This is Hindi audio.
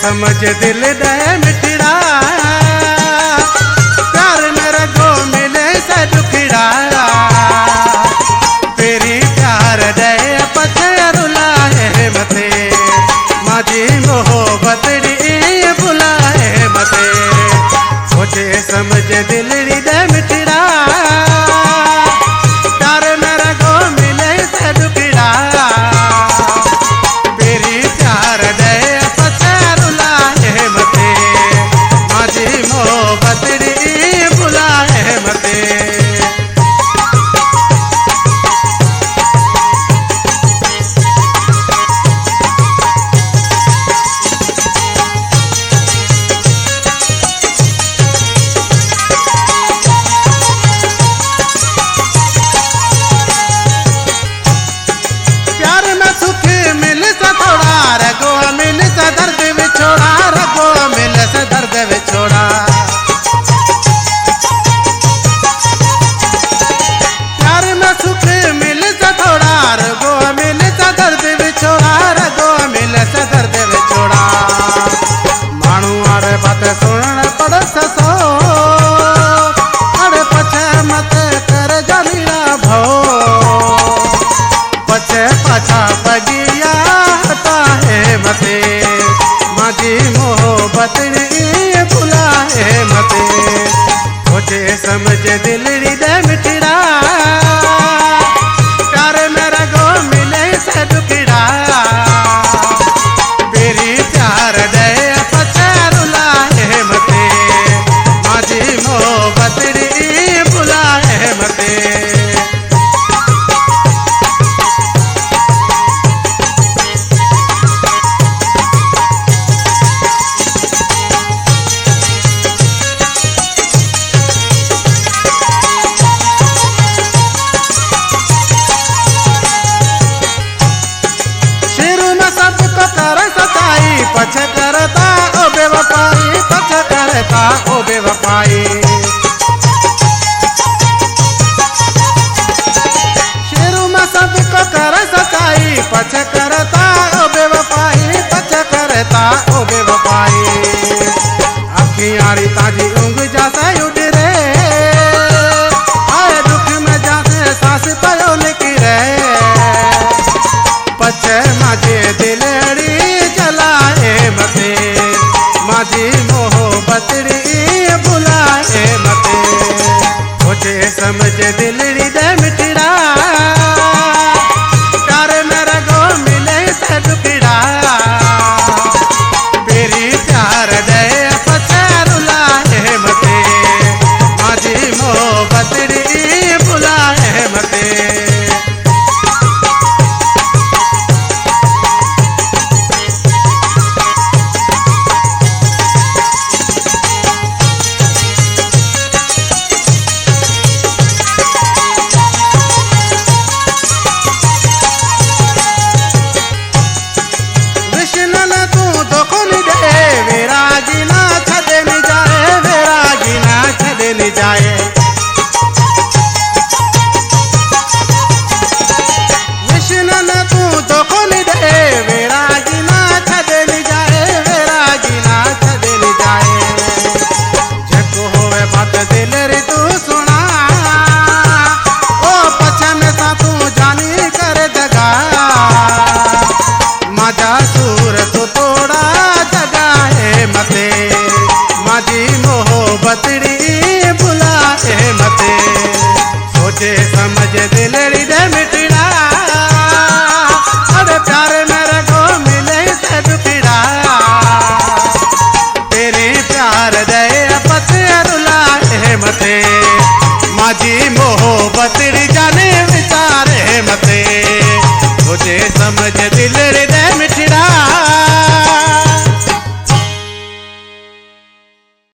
समझ दिल दे मिठड़ा, प्यार मेरा गो मिले से दुखड़ा, तेरी प्यार दे पछे रुलाए मते, माझी मोहब्बत बुलाए मते, सोचे समझ दिल दे मिठड़ा, प्यार मेरा गो मिले से दुखड़ा, तेरी प्यार दे पछे रुलाए मते, माझी मोहब्बत बुलाए मते। सुन पड़ ससो अरे पछे मत कर जलिया भो, पछे पछा पगिया हटा है मते, माझी मोहब्बत बुलाए मते, सोचे समझ दिल दे मिठड़ा, प्यार मेरा गो मिले से दुखड़ा, तेरी प्यार दे पछे बुलाए मते। शुरू में सबको कर सताई, पछे करता ओ बेवफाई, पछे करता ओ बेवफाई, सबको कर सताई, पछ करता ओ बेवफाई, पछ करता ओ बेवफाई, अखियारी ताजी ऊँग जाता उड़ रे, आए दुख में जाते सांस पयो निकरे, पछ माझे दिलड़ी जलाए मते, माझी मोहब्बत बुलाए मते, सोचे समझ दिलड़ी दे मिठड़ा, तेरी प्यार दे पछे रुलाए मते, माझी मोहब्बत बुलाए मते। जाए विष्णु न तू तो